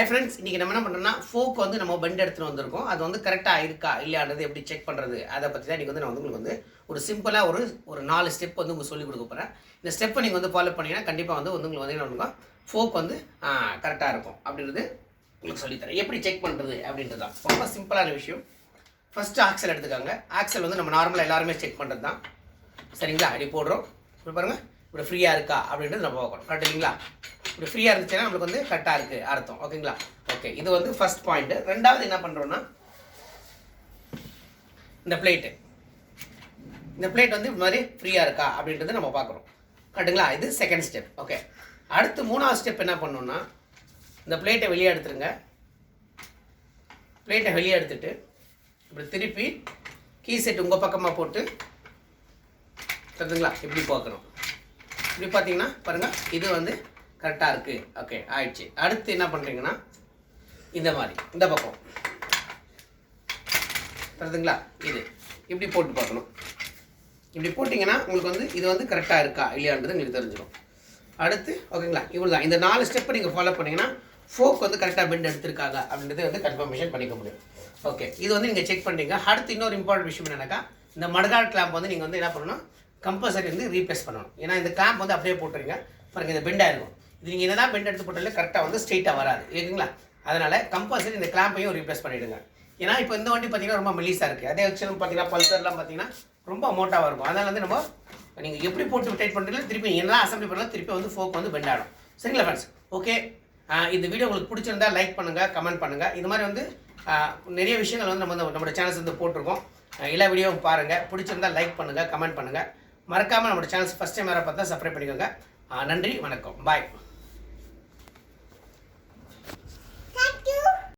Hi friends, இன்றைக்கி நம்ம என்ன பண்ணுறோம்னா ஃபோக் வந்து நம்ம பெண்ட் எடுத்துகிட்டு வந்திருக்கோம். அது வந்து கரெக்டாக இருக்கா இல்லையான்றது எப்படி செக் பண்ணுறது அதை பற்றி தான் இன்றைக்கி வந்து நான் வந்து உங்களுக்கு வந்து ஒரு சிம்பிளாக ஒரு 4 ஸ்டெப் வந்து உங்களுக்கு சொல்லிக் கொடுக்க போகிறேன். இந்த ஸ்டெப்பை நீங்கள் வந்து ஃபாலோ பண்ணிங்கன்னா கண்டிப்பாக வந்து உங்களுக்கு வந்து என்ன பண்ணுவோம், ஃபோக் வந்து கரெக்டாக இருக்கும் அப்படின்றது உங்களுக்கு சொல்லித்தரேன். எப்படி செக் பண்ணுறது அப்படின்றது தான் ரொம்ப சிம்பிளான விஷயம். First axle எடுத்துக்காங்க. ஆக்சல் வந்து நம்ம நார்மலாக எல்லாருமே செக் பண்ணுறது தான். சரிங்களா? அப்படி போடுறோம். இப்படி பாருங்கள், இப்படி ஃப்ரீயாக இருக்கா அப்படின்றது நம்ம பார்க்கணும். கரெக்ட் இல்லைங்களா? இப்படி ஃப்ரீயாக இருந்துச்சுன்னா நம்மளுக்கு வந்து கரெக்டாக இருக்குது அர்த்தம். ஓகேங்களா? ஓகே, இது வந்து ஃபஸ்ட் பாயிண்ட்டு. ரெண்டாவது என்ன பண்ணுறோன்னா, இந்த பிளேட் வந்து இது மாதிரி ஃப்ரீயாக இருக்கா அப்படின்றது நம்ம பார்க்குறோம். கரெக்டுங்களா? இது செகண்ட் ஸ்டெப். ஓகே, அடுத்து மூணாவது ஸ்டெப் என்ன பண்ணணும்னா, இந்த பிளேட்டை வெளியே எடுத்துருங்க. பிளேட்டை வெளியே எடுத்துட்டு இப்படி திருப்பி கீ செட் உங்கள் பக்கமாக போட்டு கரெக்டுங்களா இப்படி பார்க்கணும். இப்படி பார்த்தீங்கன்னா பாருங்கள், இது வந்து கரெக்டாக இருக்குது. ஓகே, ஆயிடுச்சு. அடுத்து என்ன பண்ணுறீங்கன்னா, இந்த மாதிரி இந்த பக்கம் கரெக்டுங்களா இது இப்படி போட்டு பார்க்கணும். இப்படி போட்டிங்கன்னா உங்களுக்கு வந்து இது வந்து கரெக்டாக இருக்கா இல்லையான்றது உங்களுக்கு தெரிஞ்சிடும். அடுத்து ஓகேங்களா, இவ்வளோ தான். இந்த 4 ஸ்டெப்பை நீங்கள் ஃபாலோ பண்ணிங்கன்னா ஃபோக் வந்து கரெக்டாக பெண்ட் எடுத்திருக்காங்க அப்படின்றது வந்து கன்ஃபர்மேஷன் பண்ணிக்க முடியும். ஓகே, இது வந்து நீங்கள் செக் பண்ணுறீங்க. அடுத்து இன்னொரு இம்பார்ட்டன்ட் விஷயம் என்னன்னாக்கா, இந்த மடகாட் கிளாம்ப் வந்து நீங்கள் வந்து என்ன பண்ணணும், கம்பல்சரி வந்து ரீப்ளேஸ் பண்ணணும். ஏன்னா இந்த கிளாம்ப் வந்து அப்படியே போட்டுருங்க பாருங்கள், இது பெண்ட் ஆகிருக்கும். இது நீங்கள் என்ன தான் பெண்ட் எடுத்து போட்டாலே கரெக்டாக வந்து ஸ்ட்ரெயிட்டாக வராது. ஓகேங்களா? அதனால் கம்பல்சரி இந்த கிளாம்பையும் ரீப்ளேஸ் பண்ணிவிடுங்க. ஏன்னா இப்போ இந்த வண்டி பார்த்தீங்கன்னா ரொம்ப மெலிசாக இருக்குது. அதே ஆக்சுவலும் பார்த்தீங்கன்னா பல்சர்லாம் பார்த்தீங்கன்னா ரொம்ப மோட்டாவாக இருக்கும். அதனால் வந்து நம்ம நீங்கள் எப்படி போட்டு டைட் பண்ணுறீங்களோ திருப்பி என்ன அசம்பிளி பண்ணலாம், திருப்பி வந்து ஃபோக் வந்து பெண்ட் ஆகிடும். சரிங்களா ஃப்ரெண்ட்ஸ்? ஓகே, இந்த வீடியோ உங்களுக்கு பிடிச்சிருந்தா லைக் பண்ணுங்கள், கமெண்ட் பண்ணுங்கள். இது மாதிரி வந்து நிறைய விஷயங்கள் வந்து நம்மளோட சேனல்ஸ் வந்து போட்டிருக்கோம். எல்லா வீடியோவும் பாருங்கள். பிடிச்சிருந்தா லைக் பண்ணுங்கள், கமெண்ட் பண்ணுங்கள். மறக்காமல் நம்மளோட சேனல்ஸ் ஃபஸ்ட் டைம் வேறு பார்த்தா சப்ஸ்கிரைப் பண்ணிக்கோங்க. நன்றி, வணக்கம், பாய்.